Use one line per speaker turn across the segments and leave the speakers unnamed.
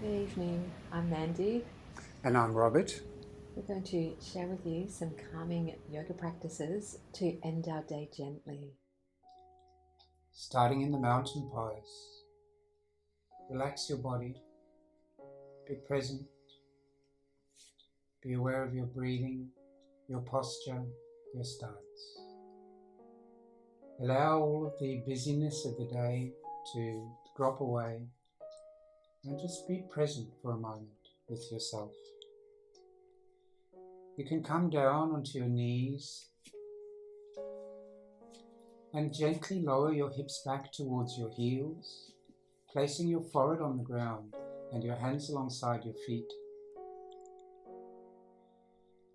Good evening, I'm Mandy.
And I'm Robert.
We're going to share with you some calming yoga practices to end our day gently.
Starting in the mountain pose. Relax your body. Be present. Be aware of your breathing, your posture, your stance. Allow all of the busyness of the day to drop away and just be present for a moment with yourself. You can come down onto your knees and gently lower your hips back towards your heels, placing your forehead on the ground and your hands alongside your feet.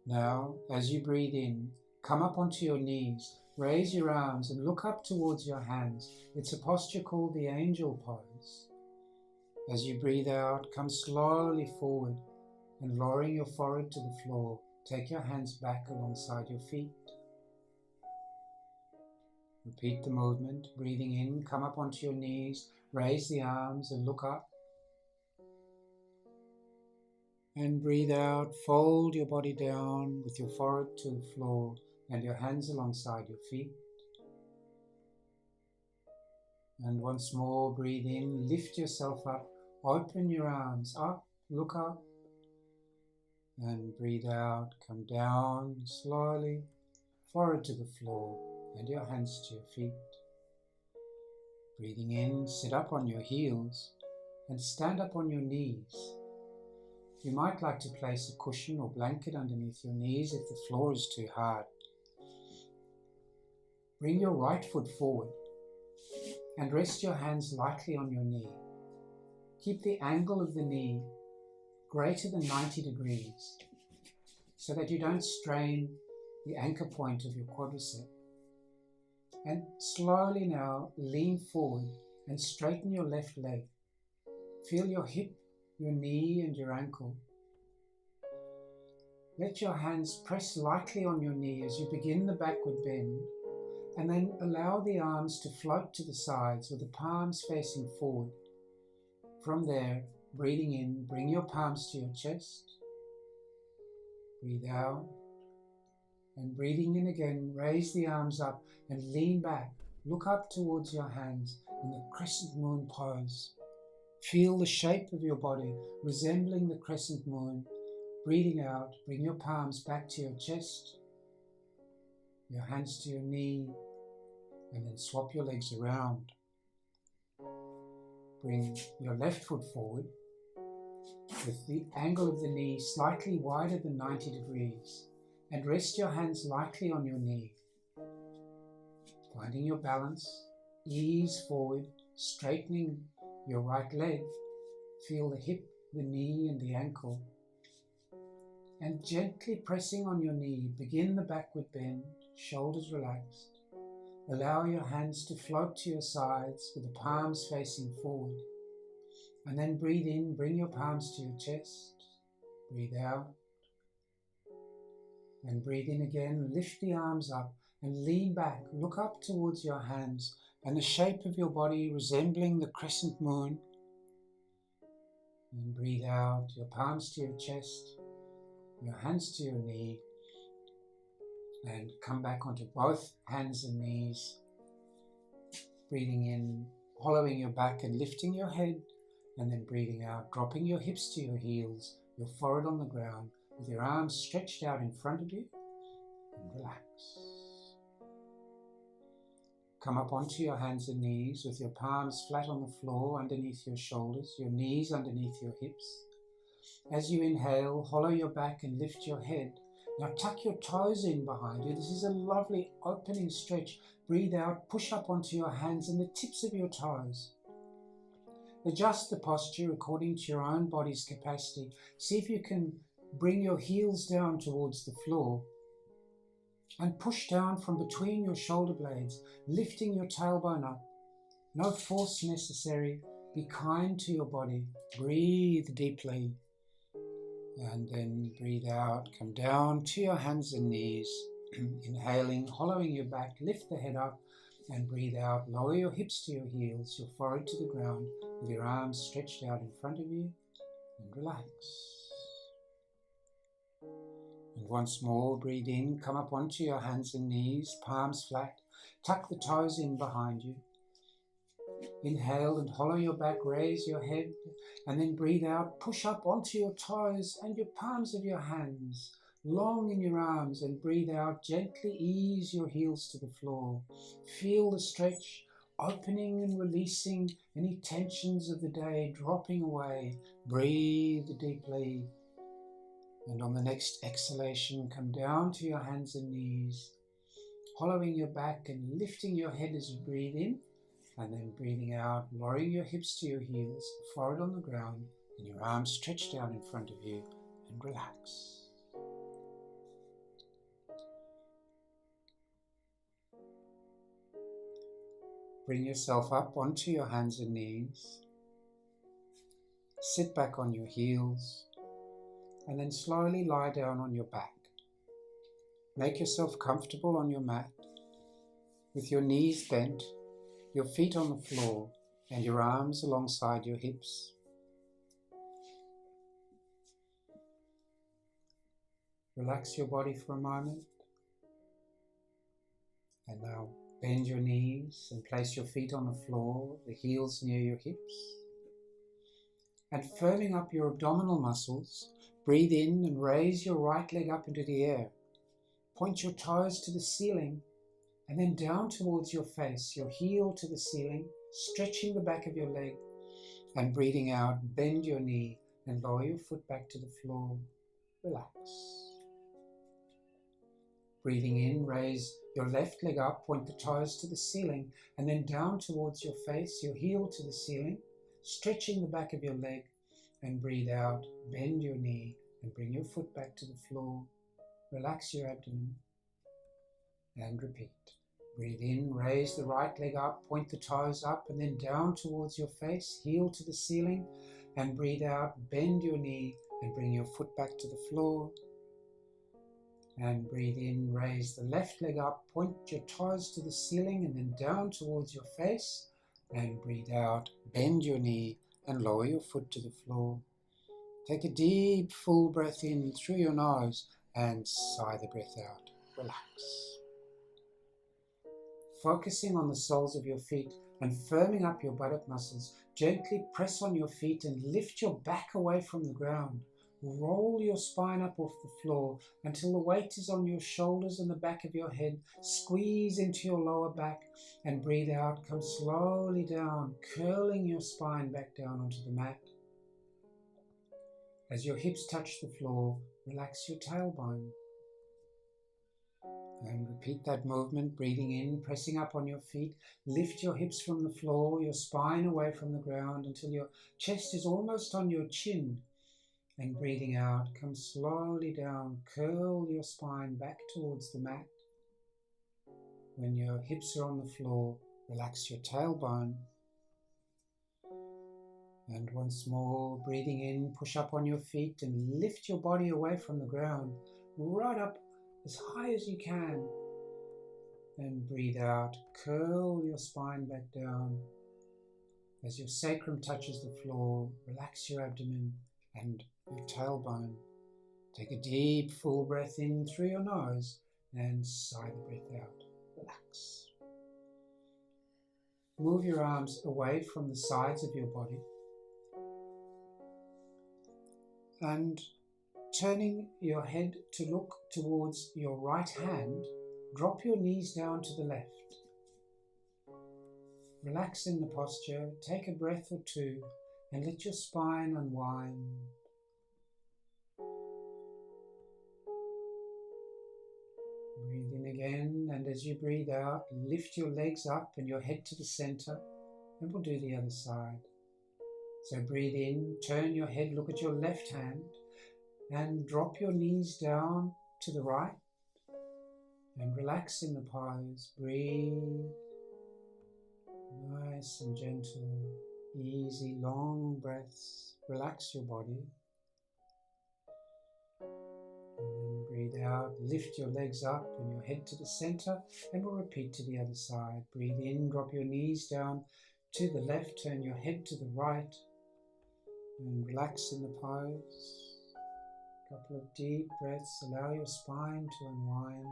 Now, as you breathe in, come up onto your knees, raise your arms and look up towards your hands. It's a posture called the angel pose. As you breathe out, come slowly forward and lowering your forehead to the floor, take your hands back alongside your feet. Repeat the movement, breathing in, come up onto your knees, raise the arms and look up. And breathe out, fold your body down with your forehead to the floor and your hands alongside your feet. And once more, breathe in, lift yourself up, open your arms up, look up. And breathe out, come down slowly, forehead to the floor and your hands to your feet. Breathing in, sit up on your heels and stand up on your knees. You might like to place a cushion or blanket underneath your knees if the floor is too hard. Bring your right foot forward and rest your hands lightly on your knee. Keep the angle of the knee greater than 90 degrees so that you don't strain the anchor point of your quadricep. And slowly now lean forward and straighten your left leg. Feel your hip, your knee and your ankle. Let your hands press lightly on your knee as you begin the backward bend, and then allow the arms to float to the sides with the palms facing forward. From there, breathing in, bring your palms to your chest. Breathe out, and breathing in again, raise the arms up and lean back. Look up towards your hands in the crescent moon pose. Feel the shape of your body resembling the crescent moon. Breathing out, bring your palms back to your chest, your hands to your knee, and then swap your legs around. Bring your left foot forward with the angle of the knee slightly wider than 90 degrees and rest your hands lightly on your knee. Finding your balance, ease forward, straightening your right leg. Feel the hip, the knee and the ankle. And gently pressing on your knee, begin the backward bend, shoulders relaxed. Allow your hands to float to your sides with the palms facing forward. And then breathe in, bring your palms to your chest. Breathe out. And breathe in again, lift the arms up and lean back. Look up towards your hands and the shape of your body resembling the crescent moon. And breathe out, your palms to your chest, your hands to your knee, and come back onto both hands and knees. Breathing in, hollowing your back and lifting your head, and then breathing out, dropping your hips to your heels, your forehead on the ground, with your arms stretched out in front of you, and relax. Come up onto your hands and knees with your palms flat on the floor underneath your shoulders, your knees underneath your hips. As you inhale, hollow your back and lift your head. Now tuck your toes in behind you. This is a lovely opening stretch. Breathe out, push up onto your hands and the tips of your toes. Adjust the posture according to your own body's capacity. See if you can bring your heels down towards the floor and push down from between your shoulder blades, lifting your tailbone up. No force necessary. Be kind to your body. Breathe deeply. And then breathe out, come down to your hands and knees, inhaling, hollowing your back, lift the head up and breathe out, lower your hips to your heels, your forehead to the ground with your arms stretched out in front of you and relax. And once more, breathe in, come up onto your hands and knees, palms flat, tuck the toes in behind you. Inhale and hollow your back, raise your head, and then breathe out, push up onto your toes and your palms of your hands, long in your arms, and breathe out, gently ease your heels to the floor. Feel the stretch, opening and releasing any tensions of the day, dropping away. Breathe deeply. And on the next exhalation, come down to your hands and knees, hollowing your back and lifting your head as you breathe in, and then breathing out, lowering your hips to your heels, forehead on the ground, and your arms stretched out in front of you, and relax. Bring yourself up onto your hands and knees. Sit back on your heels, and then slowly lie down on your back. Make yourself comfortable on your mat, with your knees bent, your feet on the floor, and your arms alongside your hips. Relax your body for a moment. And now bend your knees and place your feet on the floor, the heels near your hips. And firming up your abdominal muscles, breathe in and raise your right leg up into the air. Point your toes to the ceiling and then down towards your face, your heel to the ceiling, stretching the back of your leg. And breathing out, bend your knee and lower your foot back to the floor. Relax. Breathing in, raise your left leg up, point the toes to the ceiling, and then down towards your face, your heel to the ceiling, stretching the back of your leg, and breathe out, bend your knee, and bring your foot back to the floor. Relax your abdomen, and repeat. Breathe in, raise the right leg up, point the toes up, and then down towards your face, heel to the ceiling, and breathe out, bend your knee, and bring your foot back to the floor. And breathe in, raise the left leg up, point your toes to the ceiling and then down towards your face. And breathe out, bend your knee and lower your foot to the floor. Take a deep, full breath in through your nose and sigh the breath out. Relax. Focusing on the soles of your feet and firming up your buttock muscles, gently press on your feet and lift your back away from the ground. Roll your spine up off the floor until the weight is on your shoulders and the back of your head. Squeeze into your lower back and breathe out. Come slowly down, curling your spine back down onto the mat. As your hips touch the floor, relax your tailbone. And repeat that movement, breathing in, pressing up on your feet. Lift your hips from the floor, your spine away from the ground until your chest is almost on your chin. And breathing out, come slowly down, curl your spine back towards the mat. When your hips are on the floor, relax your tailbone. And once more, breathing in, push up on your feet and lift your body away from the ground, right up as high as you can. And breathe out, curl your spine back down. As your sacrum touches the floor, relax your abdomen and your tailbone. Take a deep, full breath in through your nose and sigh the breath out. Relax. Move your arms away from the sides of your body and turning your head to look towards your right hand, drop your knees down to the left. Relax in the posture, take a breath or two and let your spine unwind. Breathe in again, and as you breathe out, lift your legs up and your head to the center, and we'll do the other side. So breathe in, turn your head, look at your left hand, and drop your knees down to the right, and relax in the pose. Breathe, nice and gentle, easy, long breaths. Relax your body. And then breathe out, lift your legs up and your head to the center, and we'll repeat to the other side. Breathe in, drop your knees down to the left, turn your head to the right, and relax in the pose. A couple of deep breaths, allow your spine to unwind.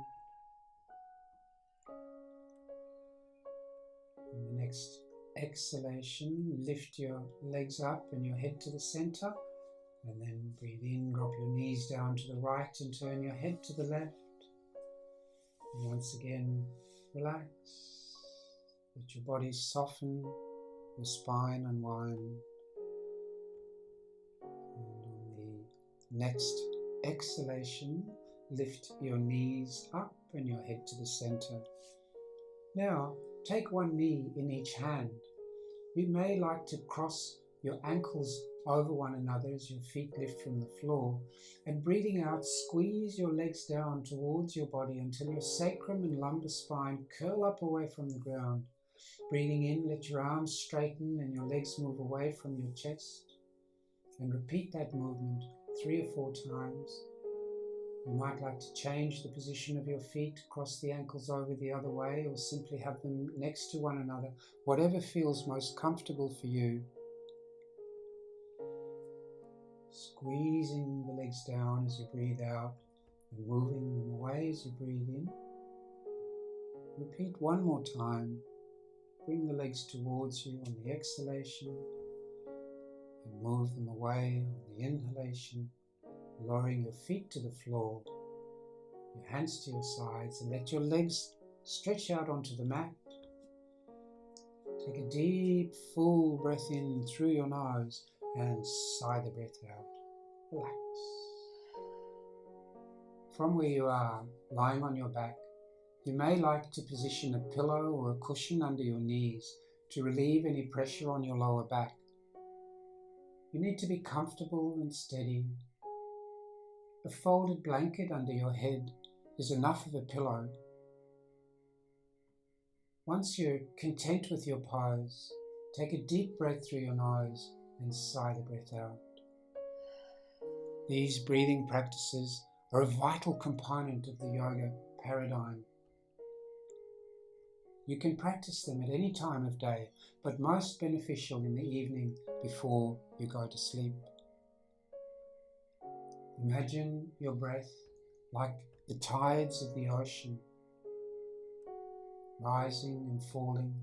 In the next exhalation, lift your legs up and your head to the center, and then breathe in, drop your knees down to the right and turn your head to the left. And once again, relax. Let your body soften, your spine unwind. And on the next exhalation, lift your knees up and your head to the center. Now, take one knee in each hand. You may like to cross your ankles over one another as your feet lift from the floor, and breathing out, squeeze your legs down towards your body until your sacrum and lumbar spine curl up away from the ground. Breathing in, let your arms straighten and your legs move away from your chest, and repeat that movement 3 or 4 times. You might like to change the position of your feet, cross the ankles over the other way, or simply have them next to one another, whatever feels most comfortable for you. Squeezing the legs down as you breathe out and moving them away as you breathe in. Repeat one more time. Bring the legs towards you on the exhalation and move them away on the inhalation, lowering your feet to the floor, your hands to your sides, and let your legs stretch out onto the mat. Take a deep, full breath in through your nose and sigh the breath out. Relax. From where you are, lying on your back, you may like to position a pillow or a cushion under your knees to relieve any pressure on your lower back. You need to be comfortable and steady. A folded blanket under your head is enough of a pillow. Once you're content with your pose, take a deep breath through your nose and sigh the breath out. These breathing practices are a vital component of the yoga paradigm. You can practice them at any time of day, but most beneficial in the evening before you go to sleep. Imagine your breath like the tides of the ocean, rising and falling,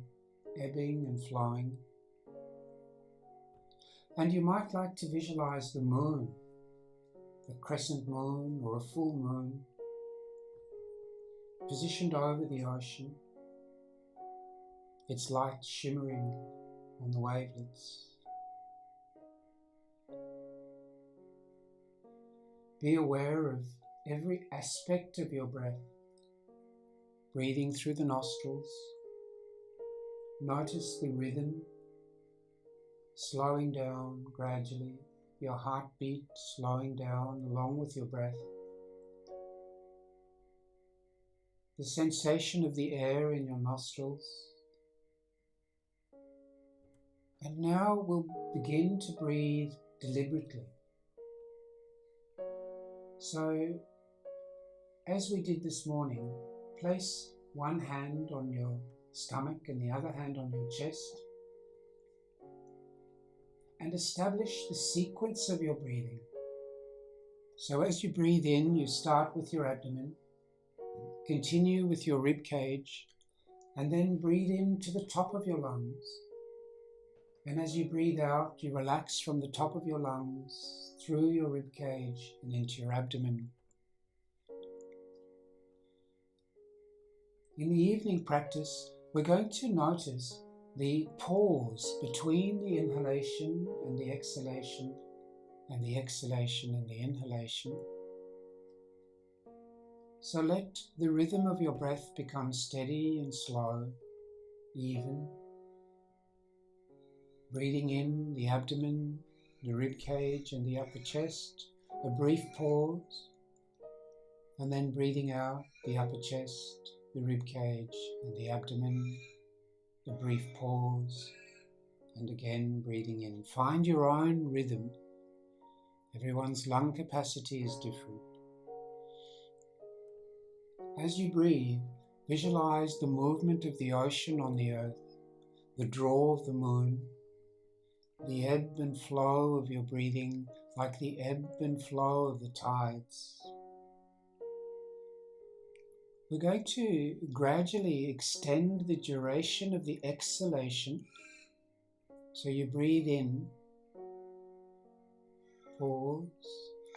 ebbing and flowing. And you might like to visualize the moon, a crescent moon or a full moon, positioned over the ocean, its light shimmering on the wavelets. Be aware of every aspect of your breath, breathing through the nostrils. Notice the rhythm, slowing down gradually, your heartbeat slowing down along with your breath. The sensation of the air in your nostrils. And now we'll begin to breathe deliberately. So, as we did this morning, place one hand on your stomach and the other hand on your chest, and establish the sequence of your breathing. So as you breathe in, you start with your abdomen, continue with your rib cage, and then breathe in to the top of your lungs. And as you breathe out, you relax from the top of your lungs, through your rib cage and into your abdomen. In the evening practice, we're going to notice the pause between the inhalation and the exhalation, and the exhalation and the inhalation. So let the rhythm of your breath become steady and slow, even. Breathing in the abdomen, the rib cage and the upper chest, a brief pause, and then breathing out the upper chest, the rib cage and the abdomen, a brief pause, and again breathing in. Find your own rhythm. Everyone's lung capacity is different. As you breathe, visualize the movement of the ocean on the earth, the draw of the moon, the ebb and flow of your breathing, like the ebb and flow of the tides. We're going to gradually extend the duration of the exhalation. So you breathe in, pause,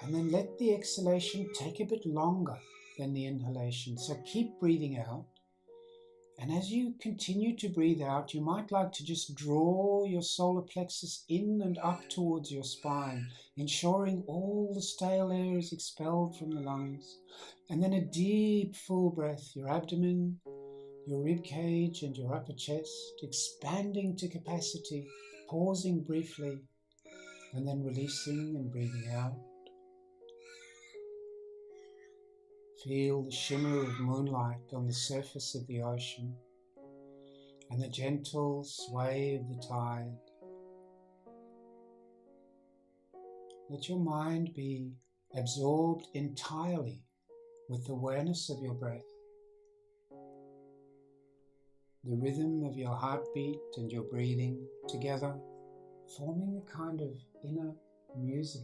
and then let the exhalation take a bit longer than the inhalation. So keep breathing out. And as you continue to breathe out, you might like to just draw your solar plexus in and up towards your spine, ensuring all the stale air is expelled from the lungs. And then a deep, full breath, your abdomen, your rib cage and your upper chest, expanding to capacity, pausing briefly, and then releasing and breathing out. Feel the shimmer of moonlight on the surface of the ocean and the gentle sway of the tide. Let your mind be absorbed entirely with awareness of your breath, the rhythm of your heartbeat and your breathing together, forming a kind of inner music.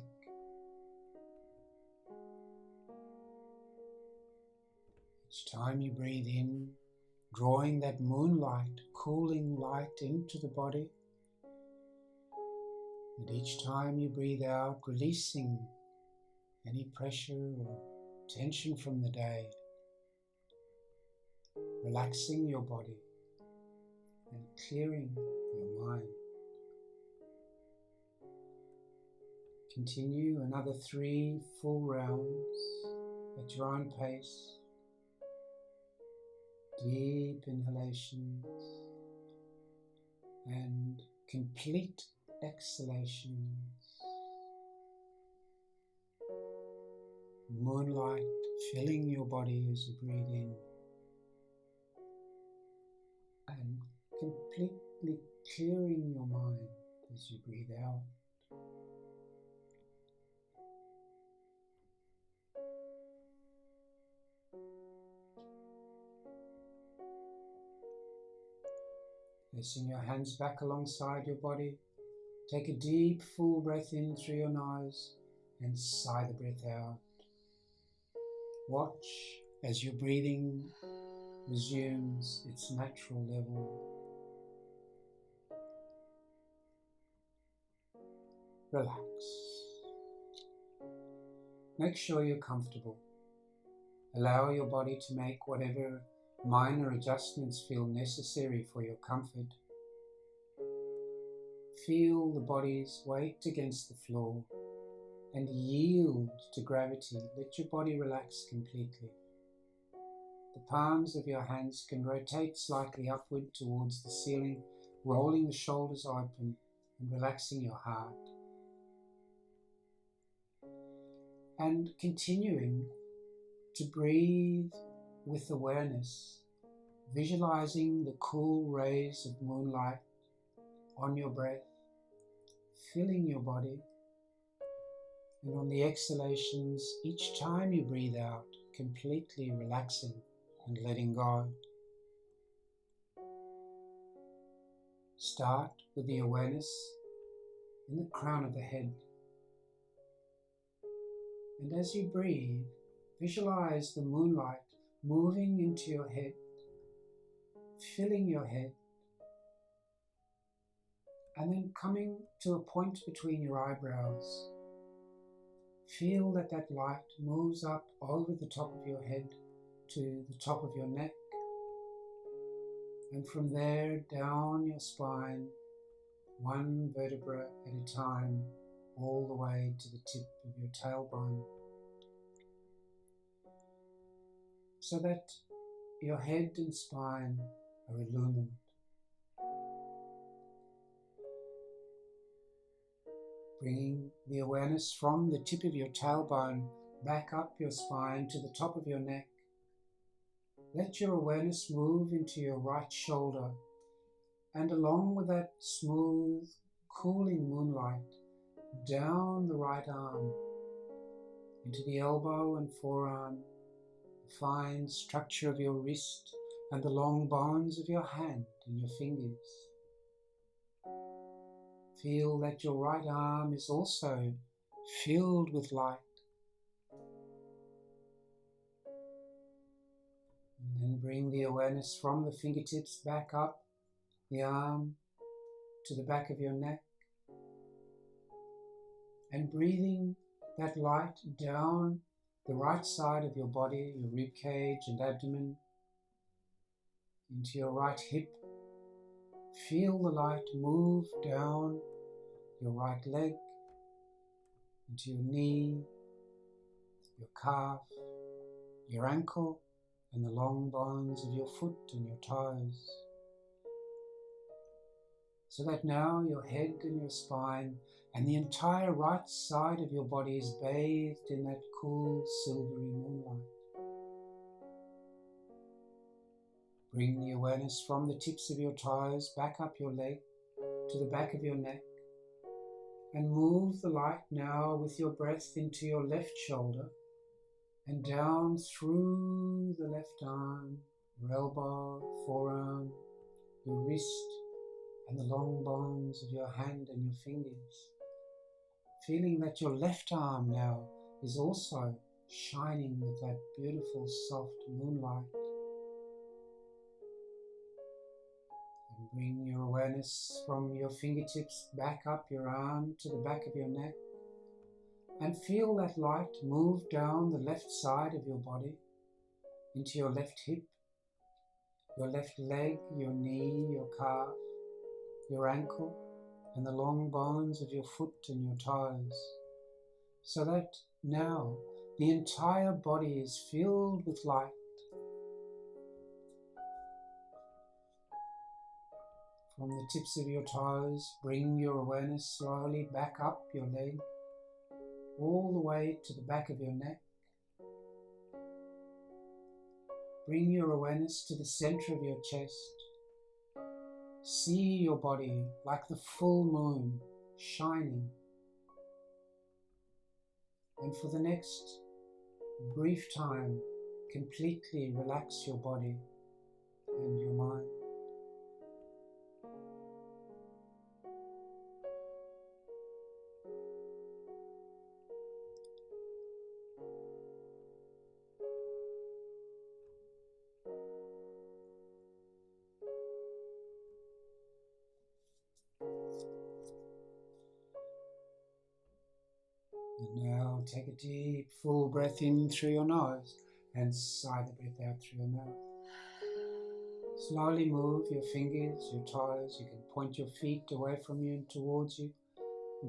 Each time you breathe in, drawing that moonlight, cooling light into the body, and each time you breathe out, releasing any pressure or tension from the day, relaxing your body and clearing your mind. Continue another 3 full rounds at your own pace. Deep inhalations and complete exhalations. Moonlight filling your body as you breathe in and completely clearing your mind as you breathe out. Placing your hands back alongside your body, take a deep full breath in through your nose and sigh the breath out. Watch as your breathing resumes its natural level. Relax. Make sure you're comfortable. Allow your body to make whatever minor adjustments feel necessary for your comfort. Feel the body's weight against the floor and yield to gravity. Let your body relax completely. The palms of your hands can rotate slightly upward towards the ceiling, rolling the shoulders open and relaxing your heart. And continuing to breathe with awareness, visualizing the cool rays of moonlight on your breath, filling your body, and on the exhalations, each time you breathe out, completely relaxing and letting go. Start with the awareness in the crown of the head. And as you breathe, visualize the moonlight moving into your head, filling your head, and then coming to a point between your eyebrows. Feel that that light moves up over the top of your head to the top of your neck, and from there down your spine, one vertebra at a time, all the way to the tip of your tailbone, so that your head and spine are illumined. Bringing the awareness from the tip of your tailbone back up your spine to the top of your neck. Let your awareness move into your right shoulder, and along with that smooth, cooling moonlight, down the right arm, into the elbow and forearm, the fine structure of your wrist, and the long bones of your hand and your fingers. Feel that your right arm is also filled with light. And then bring the awareness from the fingertips back up the arm to the back of your neck. And breathing that light down the right side of your body, your rib cage and abdomen, into your right hip. Feel the light move down your right leg, into your knee, your calf, your ankle, and the long bones of your foot and your toes. So that now your head and your spine and the entire right side of your body is bathed in that cool silvery moonlight. Bring the awareness from the tips of your toes back up your leg to the back of your neck, and move the light now with your breath into your left shoulder and down through the left arm, your elbow, forearm, your wrist, and the long bones of your hand and your fingers. Feeling that your left arm now is also shining with that beautiful soft moonlight. And bring your awareness from your fingertips back up your arm to the back of your neck, and feel that light move down the left side of your body into your left hip, your left leg, your knee, your calf, your ankle, and the long bones of your foot and your toes, so that now the entire body is filled with light. From the tips of your toes, bring your awareness slowly back up your leg, all the way to the back of your neck. Bring your awareness to the center of your chest. See your body like the full moon shining. And for the next brief time, completely relax your body and your mind. And now take a deep, full breath in through your nose and sigh the breath out through your mouth. Slowly move your fingers, your toes. You can point your feet away from you and towards you.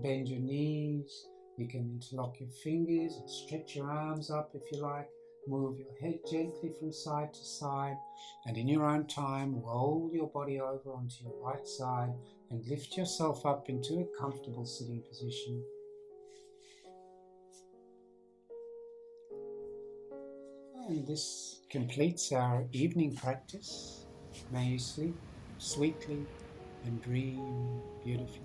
Bend your knees. You can interlock your fingers and stretch your arms up if you like. Move your head gently from side to side. And in your own time, roll your body over onto your right side and lift yourself up into a comfortable sitting position. And this completes our evening practice. May you sleep sweetly and dream beautifully.